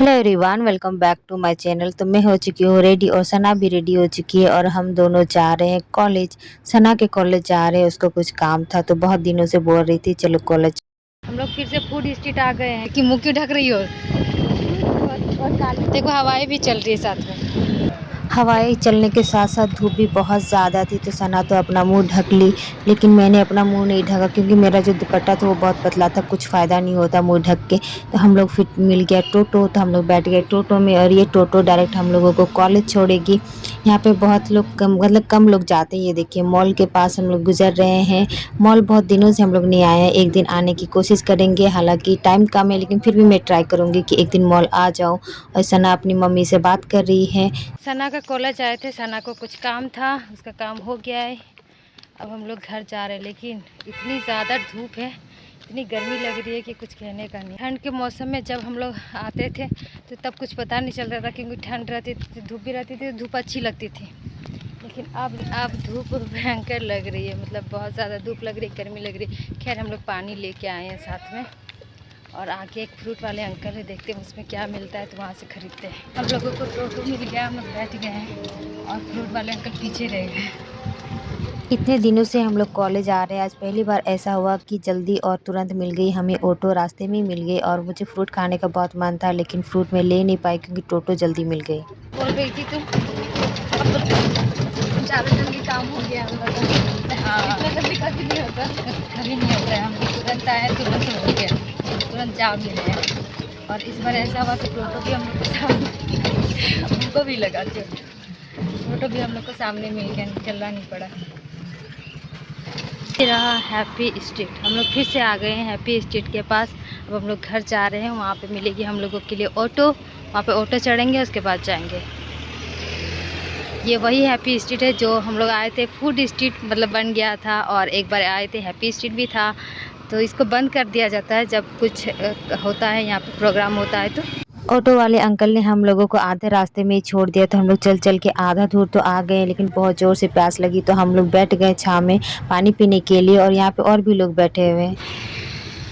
Hello everyone, welcome back to my channel. तो मैं हो चुकी हूँ रेडी और सना भी रेडी हो चुकी है और हम दोनों जा रहे हैं कॉलेज। सना के कॉलेज जा रहे हैं, उसको कुछ काम था तो बहुत दिनों से बोल रही थी चलो कॉलेज। हम लोग फिर से फूड स्ट्रीट आ गए हैं कि मुंह क्यों ढक रही हो। और देखो हवाएं भी चल रही है साथ में। हवाएं चलने के साथ साथ धूप भी बहुत ज़्यादा थी तो सना तो अपना मुंह ढक ली, लेकिन मैंने अपना मुंह नहीं ढका क्योंकि मेरा जो दुपट्टा था वो बहुत पतला था, कुछ फ़ायदा नहीं होता मुंह ढक के। तो हम लोग फिर मिल गया टोटो, तो हम लोग बैठ गए टोटो में और ये टोटो डायरेक्ट हम लोगों को कॉलेज छोड़ेगी। यहाँ पे बहुत लोग कम मतलब कम लोग जाते हैं। ये देखिए मॉल के पास हम लोग गुजर रहे हैं। मॉल बहुत दिनों से हम लोग नहीं आए हैं, एक दिन आने की कोशिश करेंगे। हालांकि टाइम कम है लेकिन फिर भी मैं ट्राई करूँगी कि एक दिन मॉल आ जाऊँ। और सना अपनी मम्मी से बात कर रही है। सना का कॉलेज आए थे, सना को कुछ काम था, उसका काम हो गया है। अब हम लोग घर जा रहे हैं, लेकिन इतनी ज़्यादा धूप है, इतनी गर्मी लग रही है कि कुछ कहने का नहीं। ठंड के मौसम में जब हम लोग आते थे तो तब कुछ पता नहीं चलता था क्योंकि ठंड रहती थी, धूप भी रहती थी, धूप अच्छी लगती थी। लेकिन अब धूप भयंकर लग रही है, मतलब बहुत ज़्यादा धूप लग रही है, गर्मी लग रही है। खैर हम लोग पानी लेके आए हैं साथ में और आगे एक फ्रूट वाले अंकल है, देखते हैं उसमें क्या मिलता है तो वहाँ से ख़रीदते हैं। हम लोगों को टोटो मिल गया, हम लोग बैठ गए हैं और फ्रूट वाले अंकल पीछे रह गए। इतने दिनों से हम लोग कॉलेज आ रहे हैं, आज पहली बार ऐसा हुआ कि जल्दी और तुरंत मिल गई हमें ऑटो, रास्ते में ही मिल गई। और मुझे फ्रूट खाने का बहुत मन था लेकिन फ्रूट मैं ले नहीं पाई क्योंकि टोटो जल्दी मिल गई। बोल रही थी तुम ज़्यादा जल्दी काम हो गया हम लोग का। हाँ, इतना जल्दी कभी नहीं होता, कभी नहीं होता है। हम लोग तुरंत आए, तुरंत हो गया, तुरंत जा मिले हैं। और इस बार ऐसा हुआ कि टोटो भी हम लोग को सामने हमको भी लगा कि टोटो भी हम लोग को सामने मिल गया, चलना नहीं पड़ा। ये रहा हैप्पी स्ट्रीट, हम लोग फिर से आ गए हैं हैप्पी स्ट्रीट के पास। अब हम लोग घर जा रहे हैं, वहाँ पे मिलेगी हम लोगों के लिए ऑटो, वहाँ पे ऑटो चढ़ेंगे, उसके बाद जाएंगे। ये वही हैप्पी स्ट्रीट है जो हम लोग आए थे, फूड स्ट्रीट मतलब बन गया था और एक बार आए थे हैप्पी स्ट्रीट भी था। तो इसको बंद कर दिया जाता है जब कुछ होता है, यहाँ पे प्रोग्राम होता है तो। ऑटो वाले अंकल ने हम लोगों को आधे रास्ते में ही छोड़ दिया, तो हम लोग चल चल के आधा दूर तो आ गए, लेकिन बहुत ज़ोर से प्यास लगी तो हम लोग बैठ गए छाँव में पानी पीने के लिए। और यहाँ पे और भी लोग बैठे हुए हैं।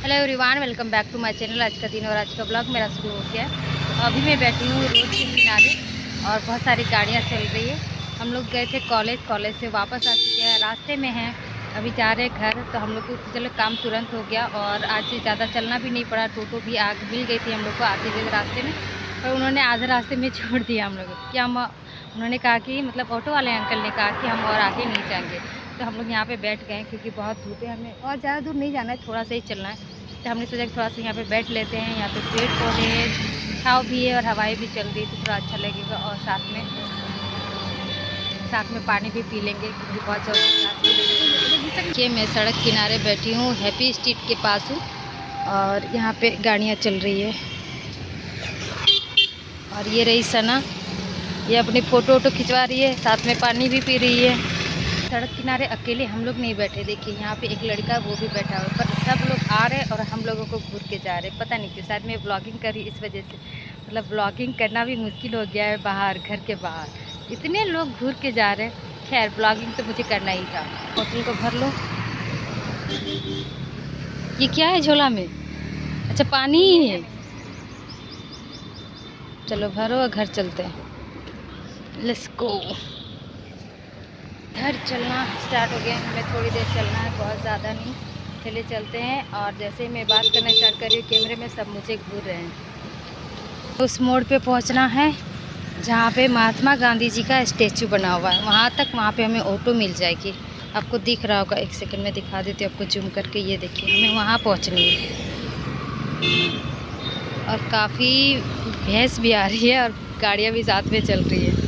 Hello everyone, welcome back to my channel. आज का दिन और आज का ब्लॉग मेरा शुरू हो गया है। अभी मैं बैठी हूँ रोड के किनारे और बहुत सारी गाड़ियाँ चल रही है। हम लोग गए थे कॉलेज से वापस आ चुके हैं, रास्ते में हैं, अभी जा रहे हैं घर। तो हम लोग को चलो काम तुरंत हो गया और आज से ज़्यादा चलना भी नहीं पड़ा। टोटो भी आग मिल गई थी हम लोग को आते हुए रास्ते में, पर उन्होंने आधे रास्ते में छोड़ दिया हम लोग को कि हम, उन्होंने कहा कि मतलब ऑटो वाले अंकल ने कहा कि हम और आगे नहीं जाएंगे। तो हम लोग यहाँ पे बैठ गए क्योंकि बहुत धूप है, हमें और ज़्यादा दूर नहीं जाना है, थोड़ा सा ही चलना है। तो हमने सोचा कि थोड़ा सा यहाँ पे बैठ लेते हैं, यहाँ पे पेड़ पौधे हैं, छाँव भी है और हवाएं भी चल रही है तो थोड़ा अच्छा लगेगा। और साथ में पानी भी पी लेंगे क्योंकि बहुत ज़्यादा। ये मैं सड़क किनारे बैठी हूँ, हैप्पी स्ट्रीट के पास हूँ और यहाँ पे गाड़ियाँ चल रही है। और ये रही सना, ये अपनी फ़ोटो खिंचवा रही है, साथ में पानी भी पी रही है। सड़क किनारे अकेले हम लोग नहीं बैठे, देखिए यहाँ पे एक लड़का वो भी बैठा हुआ, पर सब लोग आ रहे और हम लोगों को घूर के जा रहे। पता नहीं क्यों, शायद मैं ब्लॉगिंग करी इस वजह से, मतलब ब्लॉगिंग करना भी मुश्किल हो गया है बाहर, घर के बाहर इतने लोग घूर के जा रहे हैं। खैर ब्लॉगिंग तो मुझे करना ही था। बोतल को भर लो। ये क्या है झोला में? अच्छा पानी ही है, चलो भरो और घर चलते हैं। Let's go. घर चलना स्टार्ट हो गया, हमें थोड़ी देर चलना है, बहुत ज़्यादा नहीं, चले चलते हैं। और जैसे ही मैं बात करना स्टार्ट कर रही हूँ कैमरे में सब मुझे घूर रहे हैं। उस मोड़ पे पहुँचना है जहाँ पे महात्मा गांधी जी का स्टेचू बना हुआ है, वहाँ तक, वहाँ पे हमें ऑटो मिल जाएगी। आपको दिख रहा होगा, एक सेकंड में दिखा देती हूँ आपको जूम करके। ये देखिए हमें वहाँ पहुँचनी है और काफ़ी भैंस भी आ रही है और गाड़ियाँ भी साथ में चल रही है।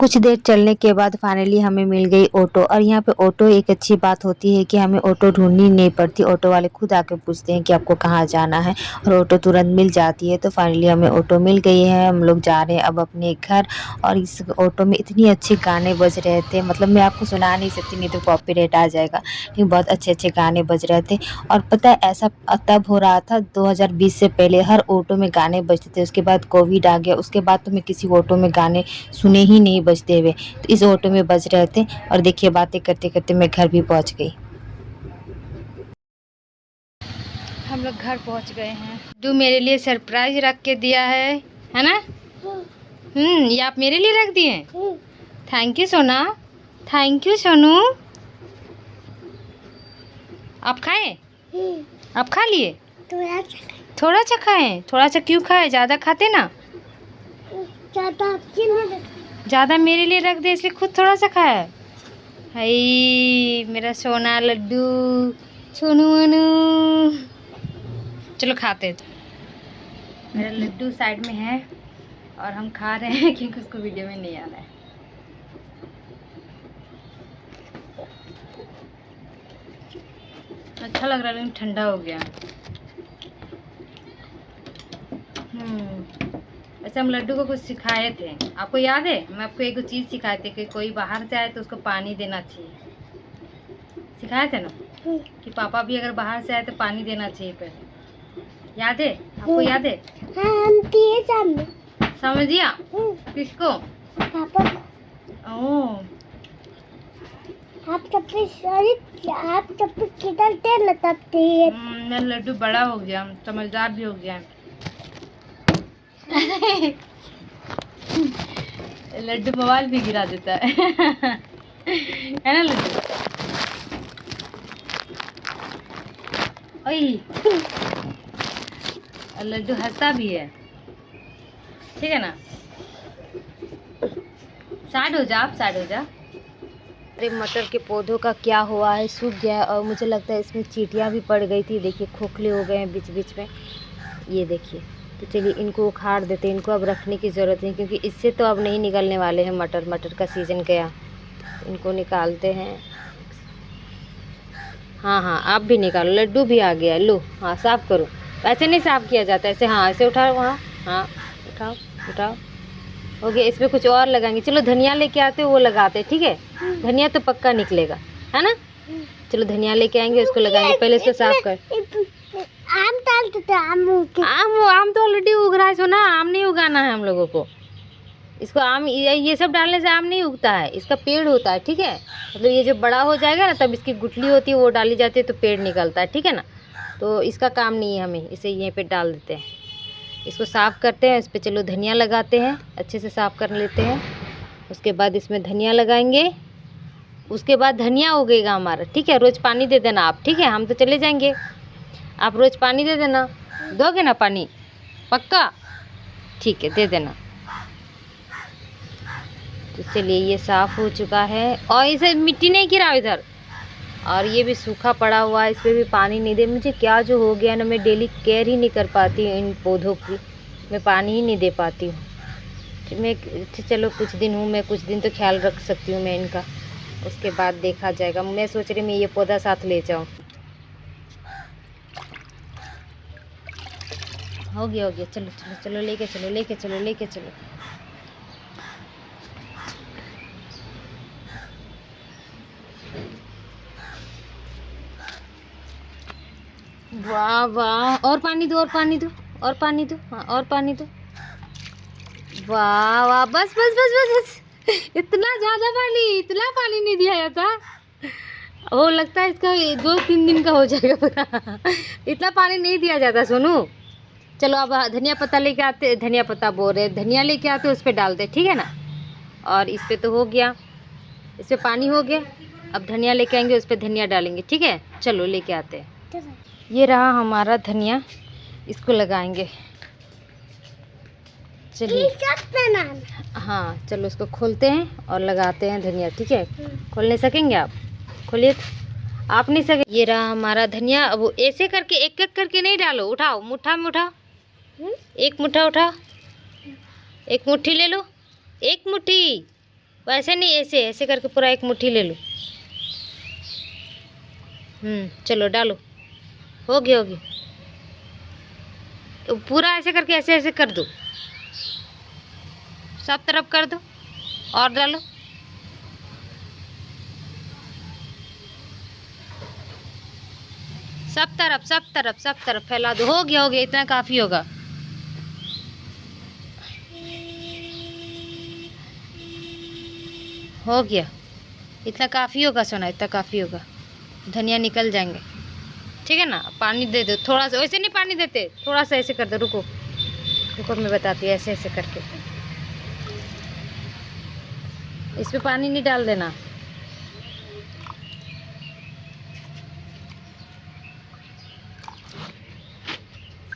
कुछ देर चलने के बाद फाइनली हमें मिल गई ऑटो। और यहाँ पे ऑटो एक अच्छी बात होती है कि हमें ऑटो ढूंढनी नहीं पड़ती, ऑटो वाले खुद आके पूछते हैं कि आपको कहाँ जाना है और ऑटो तुरंत मिल जाती है। तो फाइनली हमें ऑटो मिल गई है, हम लोग जा रहे हैं अब अपने घर। और इस ऑटो में इतनी अच्छे गाने बज रहे थे, मतलब मैं आपको सुना नहीं सकती, नहीं तो कॉपीराइट आ जाएगा, लेकिन बहुत अच्छे अच्छे गाने बज रहे थे। और पता है ऐसा तब हो रहा था 2020 से पहले हर ऑटो में गाने बजते थे, उसके बाद कोविड आ गया, उसके बाद तो मैं किसी ऑटो में गाने सुने ही नहीं बजते हुए। तो इस ऑटो में बज रहे थे और देखिए बातें करते करते मैं घर भी पहुंच गई। हम लोग घर पहुंच गए हैं। लड्डू मेरे लिए सरप्राइज रख के दिया है ना? ये आप मेरे लिए रख दिए? थैंक यू सोना, थैंक यू सोनू। आप खाए? आप खा लिए? थोड़ा सा खाए? थोड़ा सा क्यों खाए? ज़्यादा खाते ना? ज़्यादा मेरे लिए रख दे इसलिए खुद थोड़ा सा खाया। हाय मेरा सोना लड्डू, सोनू अनु। चलो खाते हैं। मेरा लड्डू साइड में है और हम खा रहे हैं क्योंकि उसको वीडियो में नहीं आ रहा है। अच्छा लग रहा है लेकिन ठंडा हो गया। अच्छा हम लड्डू को कुछ सिखाए थे, आपको याद है? मैं आपको एक चीज़ सिखाए थे कि कोई बाहर से आए तो उसको पानी देना चाहिए। सिखाए थे ना कि पापा भी अगर बाहर से आए तो पानी देना चाहिए पहले। याद है आपको? याद है? समझ दिया? किसको? पापा। ओह आप जब किधर तेल लगाते हैं? मेरा लड्डू बड़ा हो गया, समझदार भी हो गया। लड्डू मोबाइल भी गिरा देता है ना लड्डू? ओए लड्डू हंसता भी है, ठीक है ना? साइड हो जा, आप साइड हो जा। अरे मटर के पौधों का क्या हुआ है? सूख गया है और मुझे लगता है इसमें चींटियाँ भी पड़ गई थी। देखिए खोखले हो गए हैं बीच बीच में, ये देखिए। तो चलिए इनको उखाड़ देते हैं, इनको अब रखने की ज़रूरत नहीं क्योंकि इससे तो अब नहीं निकलने वाले हैं मटर। मटर का सीज़न गया, इनको निकालते हैं। हाँ हाँ आप भी निकालो, लड्डू भी आ गया। लो हाँ साफ़ करो, ऐसे नहीं साफ़ किया जाता, ऐसे। हाँ ऐसे उठाओ, वहाँ हाँ उठाओ उठाओ। हो गया। इसमें कुछ और लगाएंगे। चलो धनिया लेके आते हो, वो लगाते हैं, ठीक है? धनिया तो पक्का निकलेगा, है ना? चलो धनिया लेके आएंगे, उसको लगाएंगे। पहले इसको साफ कर। आम डालते थे, आम तो ऑलरेडी उग रहा है सोना, आम नहीं उगाना है हम लोगों को। इसको आम ये सब डालने से आम नहीं उगता है, इसका पेड़ होता है, ठीक है? मतलब ये जो बड़ा हो जाएगा ना तब इसकी गुठली होती है वो डाली जाती है तो पेड़ निकलता है, ठीक है ना? तो इसका काम नहीं है हमें, इसे यहीं पे डाल देते हैं। इसको साफ़ करते हैं, इस पर चलो धनिया लगाते हैं, अच्छे से साफ़ कर लेते हैं। उसके बाद इसमें धनिया लगाएंगे, उसके बाद धनिया उगेगा हमारा, ठीक है? रोज़ पानी दे देना आप, ठीक है? हम तो चले जाएंगे, आप रोज़ पानी दे देना। दोगे ना पानी? पक्का? ठीक है दे देना। तो चलिए ये साफ़ हो चुका है और इसे मिट्टी नहीं गिराओ इधर। और ये भी सूखा पड़ा हुआ है, इस पर भी पानी नहीं दे। मुझे क्या जो हो गया ना, मैं डेली केयर ही नहीं कर पाती हूँ इन पौधों की, मैं पानी ही नहीं दे पाती हूँ। मैं चलो कुछ दिन हूँ, मैं कुछ दिन तो ख्याल रख सकती हूँ मैं इनका, उसके बाद देखा जाएगा। मैं सोच रही मैं ये पौधा साथ ले जाऊँ। हो गया चलो चलो चलो लेके चलो लेके चलो लेके चलो। वाह वाह, और पानी दो और पानी दो और पानी दो, हाँ और पानी दो। वाह वाह, बस बस बस बस बस। इतना ज़्यादा पानी, इतना पानी नहीं दिया जाता। वो लगता है इसका 2-3 दिन का हो जाएगा पूरा। इतना पानी नहीं दिया जाता सोनू। चलो अब धनिया पत्ता लेके आते, धनिया पत्ता बोल रहे, धनिया लेके आते उस पर डालते, ठीक है ना? और इस पर तो हो गया, इस पर पानी हो गया। अब धनिया लेके आएंगे, उस पर धनिया डालेंगे, ठीक है? चलो लेके आते हैं। ये रहा हमारा धनिया, इसको लगाएंगे। चलिए हाँ चलो इसको खोलते हैं और लगाते हैं धनिया, ठीक है? खोल नहीं सकेंगे आप? खोलिए तो। आप नहीं सके। ये रहा हमारा धनिया। अब वो ऐसे करके एक एक करके नहीं डालो, उठाओ मुट्ठा में उठाओ, एक मुट्ठा उठाओ, एक मुट्ठी ले लो, एक मुट्ठी। वैसे नहीं, ऐसे ऐसे करके पूरा एक मुट्ठी ले लो। चलो डालो, हो गया तो पूरा ऐसे करके ऐसे ऐसे कर दो, सब तरफ कर दो और डालो। सब तरफ फैला दो। हो गया इतना काफ़ी होगा। हो गया, इतना काफ़ी होगा सोना, इतना काफ़ी होगा। धनिया निकल जाएंगे। ठीक है ना। पानी दे दो थोड़ा सा, वैसे नहीं पानी देते, थोड़ा सा ऐसे कर दो। रुको रुको मैं बताती हूँ, ऐसे ऐसे करके इस पे पानी नहीं डाल देना।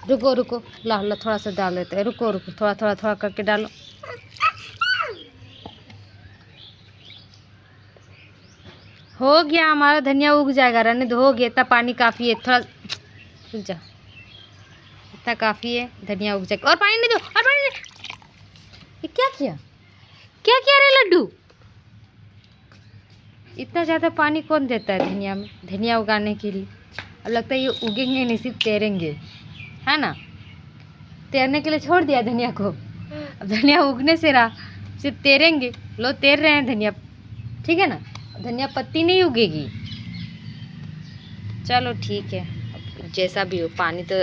रुको रुको ला ला थोड़ा सा डाल देते हैं। रुको रुको थोड़ा थोड़ा थोड़ा करके डालो। हो गया हमारा धनिया उग जाएगा, रहने दो, हो गया इतना पानी काफ़ी है। थोड़ा रुक जा, इतना काफ़ी है, धनिया उग जाएगा। और पानी नहीं दो, और पानी नहीं। ये क्या किया, क्या किया रे लड्डू? इतना ज़्यादा पानी कौन देता है धनिया में, धनिया उगाने के लिए? अब लगता है ये उगेंगे नहीं, सिर्फ तैरेंगे, है ना। तैरने के लिए छोड़ दिया धनिया को, अब धनिया उगने से रहा, सिर्फ तैरेंगे। लो तैर रहे हैं धनिया, ठीक है ना। धनिया पत्ती नहीं उगेगी। चलो ठीक है, अब जैसा भी हो, पानी तो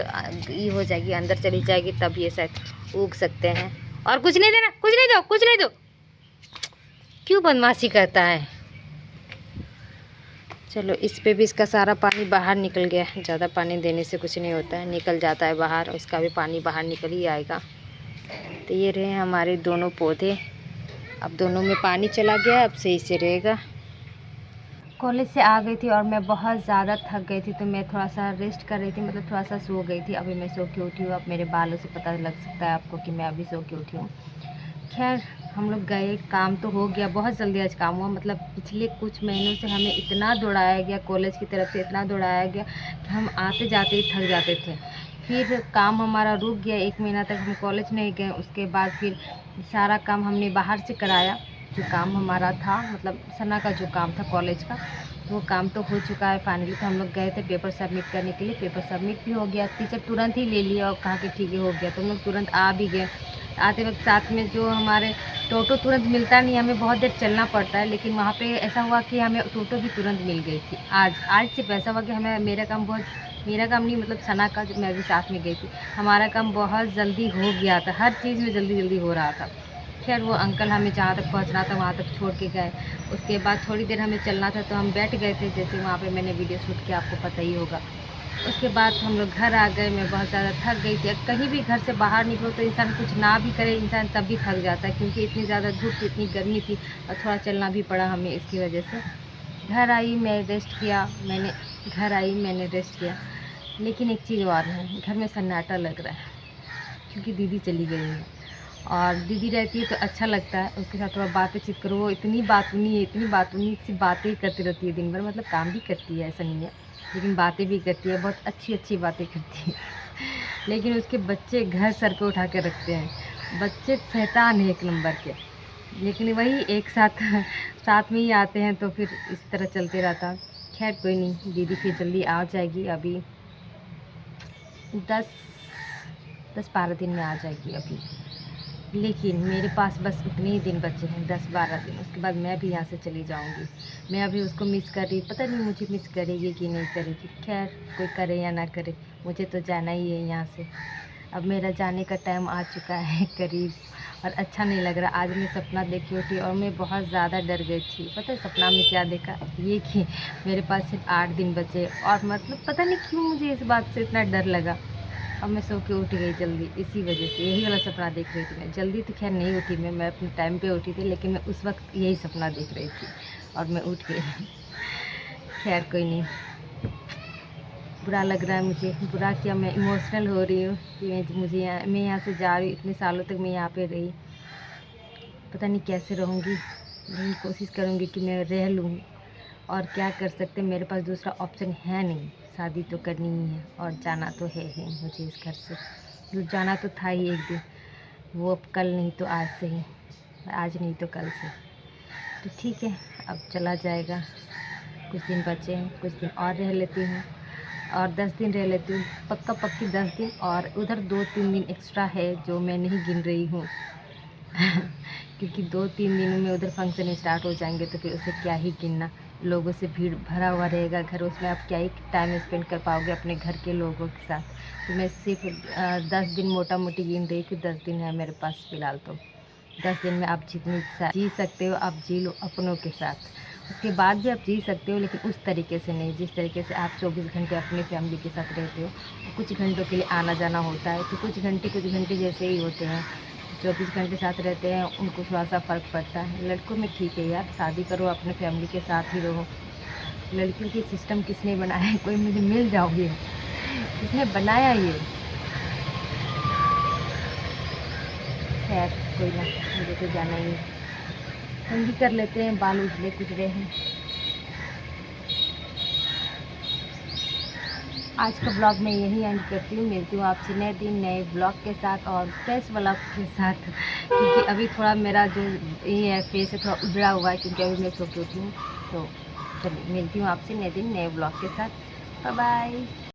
ये हो जाएगी, अंदर चली जाएगी, तब ये शायद उग सकते हैं। और कुछ नहीं देना, कुछ नहीं दो, कुछ नहीं दो। क्यों बदमाशी करता है। चलो इस पे भी इसका सारा पानी बाहर निकल गया है। ज़्यादा पानी देने से कुछ नहीं होता है, निकल जाता है बाहर, इसका भी पानी बाहर निकल ही आएगा। तो ये रहे हमारे दोनों पौधे, अब दोनों में पानी चला गया, अब सही से रहेगा। कॉलेज से आ गई थी और मैं बहुत ज़्यादा थक गई थी, तो मैं थोड़ा सा रेस्ट कर रही थी, मतलब थोड़ा सा सो गई थी। अभी मैं सो के उठी हूँ। अब मेरे बालों से पता लग सकता है आपको कि मैं अभी सो के उठी हूँ। खैर हम लोग गए, काम तो हो गया, बहुत जल्दी आज काम हुआ। मतलब पिछले कुछ महीनों से हमें इतना दौड़ाया गया, कॉलेज की तरफ से इतना दौड़ाया गया कि हम आते जाते ही थक जाते थे। फिर काम हमारा रुक गया, 1 महीना तक हम कॉलेज नहीं गए। उसके बाद फिर सारा काम हमने बाहर से कराया। जो काम हमारा था, मतलब सना का जो काम था कॉलेज का, वो काम तो हो चुका है फाइनली। तो हम लोग गए थे पेपर सबमिट करने के लिए, पेपर सबमिट भी हो गया। टीचर तुरंत ही ले लिया और कहा कि ठीक है हो गया। तो हम लोग तुरंत आ भी गए। आते वक्त साथ में जो हमारे टोटो तुरंत मिलता नहीं, हमें बहुत देर चलना पड़ता है, लेकिन वहाँ पे ऐसा हुआ कि हमें टोटो भी तुरंत मिल गई थी। आज सिर्फ ऐसा हुआ कि हमें मेरा काम नहीं, मतलब सना का, जो मैं भी साथ में गई थी, हमारा काम बहुत जल्दी हो गया था। हर चीज़ में जल्दी जल्दी हो रहा था। खैर वो अंकल हमें जहाँ तक पहुँचना था वहाँ तक छोड़ के गए। उसके बाद थोड़ी देर हमें चलना था, तो हम बैठ गए थे, जैसे वहाँ पे मैंने वीडियो शूट किया, आपको पता ही होगा। उसके बाद हम लोग घर आ गए। मैं बहुत ज़्यादा थक गई थी। कहीं भी घर से बाहर निकलो तो इंसान कुछ ना भी करे, इंसान तब भी थक जाता है, क्योंकि इतनी ज़्यादा धूप थी, इतनी गर्मी थी, और थोड़ा चलना भी पड़ा हमें इसकी वजह से। घर आई, मैं रेस्ट किया, मैंने रेस्ट किया। लेकिन एक चीज़ और है, घर में सन्नाटा लग रहा है, क्योंकि दीदी चली गई है। और दीदी रहती है तो अच्छा लगता है, उसके साथ थोड़ा बातचीत करो। वो इतनी बातूनी सी बातें करती रहती है दिन भर, मतलब काम भी करती है ऐसा नहीं है, लेकिन बातें भी करती है, बहुत अच्छी अच्छी बातें करती है। लेकिन उसके बच्चे घर सर पे उठा के रखते हैं। बच्चे शैतान है 1 नंबर के, लेकिन वही एक साथ में ही आते हैं, तो फिर इस तरह चलते रहता। खैर कोई नहीं, दीदी फिर जल्दी आ जाएगी। अभी 10-12 दिन में आ जाएगी अभी। लेकिन मेरे पास बस उतने ही दिन बचे हैं, 10-12 दिन। उसके बाद मैं भी यहाँ से चली जाऊँगी। मैं अभी उसको मिस कर रही, पता नहीं मुझे मिस करेगी कि नहीं करेगी। खैर कोई करे या ना करे, मुझे तो जाना ही है यहाँ से। अब मेरा जाने का टाइम आ चुका है करीब, और अच्छा नहीं लग रहा। आज मैं सपना देख के उठी और मैं बहुत ज़्यादा डर गई थी। पता है सपना में क्या देखा? ये कि मेरे पास सिर्फ 8 दिन बचे, और मतलब पता नहीं क्यों मुझे इस बात से इतना डर लगा। अब मैं सो के उठ गई जल्दी, इसी वजह से यही वाला सपना देख रही थी मैं। जल्दी तो खैर नहीं उठी मैं अपने टाइम पे उठी थी, लेकिन मैं उस वक्त यही सपना देख रही थी और मैं उठ गई। खैर कोई नहीं, बुरा लग रहा है मुझे। बुरा क्या, मैं इमोशनल हो रही हूँ कि मैं यहाँ से जा रही हूँ। इतने सालों तक मैं यहाँ पे रही, पता नहीं कैसे रहूँगी, लेकिन कोशिश करूँगी कि मैं रह लूँ। और क्या कर सकते, मेरे पास दूसरा ऑप्शन है नहीं। शादी तो करनी ही है और जाना तो है ही मुझे इस घर से। मतलब जाना तो था ही एक दिन, वो अब कल नहीं तो आज से ही, आज नहीं तो कल से। तो ठीक है, अब चला जाएगा। कुछ दिन बचे हैं, कुछ दिन और रह लेती हूँ, और 10 दिन रह लेती हूँ, पक्की 10 दिन। और उधर 2-3 दिन एक्स्ट्रा है जो मैं नहीं गिन रही हूँ। क्योंकि 2-3 दिनों में उधर फंक्शन स्टार्ट हो जाएंगे, तो फिर उसे क्या ही गिनना। लोगों से भीड़ भरा हुआ रहेगा घर, उसमें आप क्या ही टाइम स्पेंड कर पाओगे अपने घर के लोगों के साथ। तो मैं सिर्फ 10 दिन मोटा मोटी गिन रही थी। 10 दिन है मेरे पास फ़िलहाल। तो 10 दिन में आप जितनी जी सकते हो आप जी लो अपनों के साथ, उसके बाद भी आप जी सकते हो, लेकिन उस तरीके से नहीं जिस तरीके से आप 24 घंटे अपनी फैमिली के साथ रहते हो। कुछ घंटों के लिए आना जाना होता है, तो कुछ घंटे जैसे ही होते हैं। 24 घंटे साथ रहते हैं, उनको थोड़ा सा फ़र्क पड़ता है। लड़कों में ठीक है यार, शादी करो, अपने फैमिली के साथ ही रहो। लड़कियों की सिस्टम किसने बनाया है? कोई मुझे मिल जाओगे, किसने बनाया ये? खैर कोई ना, मुझे तो जाना ही है। हम भी कर लेते हैं, बाल उजले कुचले हैं। आज का ब्लॉग मैं यही एंड करती हूँ। मिलती हूँ आपसे नए दिन नए ब्लॉग के साथ और फ्रेश ब्लॉग के साथ, क्योंकि अभी थोड़ा मेरा जो ये है फेस है थोड़ा उजड़ा हुआ है, क्योंकि अभी मैं सो के उठी हूँ। तो चलिए मिलती हूँ आपसे नए दिन नए ब्लॉग के साथ। Bye bye.